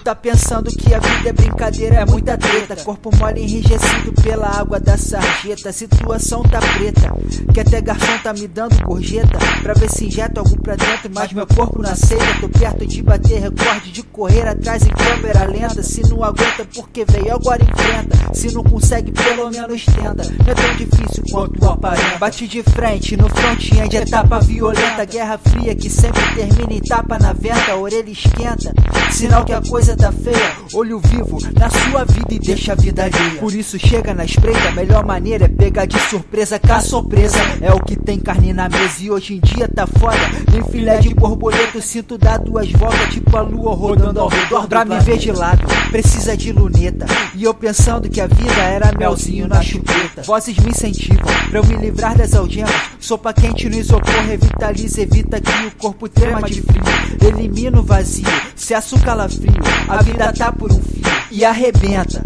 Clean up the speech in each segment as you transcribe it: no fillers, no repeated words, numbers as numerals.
tá pensando que a vida é brincadeira, é muita treta. Corpo mole enrijecido pela água da sarjeta. Situação tá preta, que até garçom tá me dando gorjeta pra ver se injeta algo pra dentro, mas meu corpo na seita. Tô perto de bater recorde, de correr atrás em câmera lenta. Se não aguenta porque veio, agora enfrenta. Se não consegue, pelo menos tenta. Não é tão difícil quanto aparenta. Bate de frente no front-end, etapa violenta. Guerra fria que sempre termina em tapa na venta. A orelha esquenta, sinal que a coisa tá feia. Olho vivo na sua vida e deixa a vida alheia. Por isso chega na espreita, a melhor maneira é pegar de surpresa. Com a surpresa é o que tem carne na mesa. E hoje em dia tá foda, nem filé de borboleta. Eu sinto dar duas voltas, tipo a lua rodando ao redor. Pra me ver de lado, precisa de luneta. E eu pensando que a vida era melzinho na chupeta. Vozes me incentivam pra eu me livrar das algemas. Sopa quente no isopor revitaliza, evita que o corpo trema de frio. Elimina o vazio, se açúcar calafrio. A vida tá por um fio e arrebenta.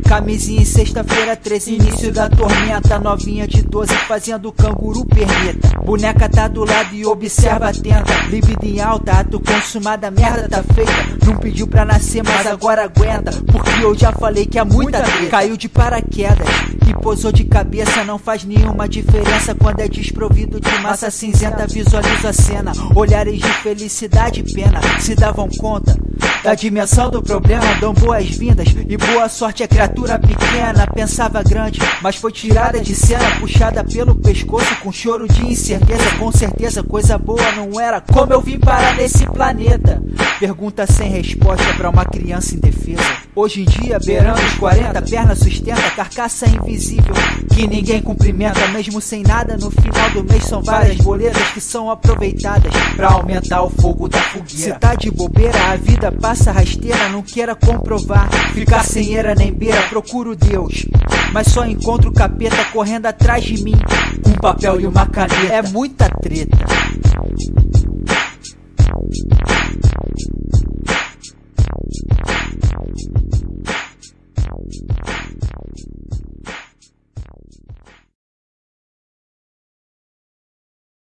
Camisinha em sexta-feira 13, início da tormenta. Novinha de 12 fazendo canguru perneta. Boneca tá do lado e observa atenta. Libido em alta, ato consumada, merda tá feita. Não pediu pra nascer, mas agora aguenta, porque eu já falei que é muita treta. Caiu de paraquedas e pousou de cabeça. Não faz nenhuma diferença quando é desprovido de massa cinzenta. Visualizo a cena, olhares de felicidade e pena. Se davam conta da dimensão do problema, dão boas-vindas e boa sorte. A criatura pequena pensava grande, mas foi tirada de cena, puxada pelo pescoço com choro de incerteza. Com certeza coisa boa não era como eu vim parar nesse planeta. Pergunta sem resposta pra uma criança indefesa. Hoje em dia, beirando os 40, perna sustenta, carcaça invisível que ninguém cumprimenta. Mesmo sem nada, no final do mês são várias boletas que são aproveitadas pra aumentar o fogo da fogueira. Se tá de bobeira, a vida passa rasteira. Não queira comprovar, ficar sem eira nem beira. Procuro Deus, mas só encontro o capeta correndo atrás de mim com um papel e uma caneta. É muita treta.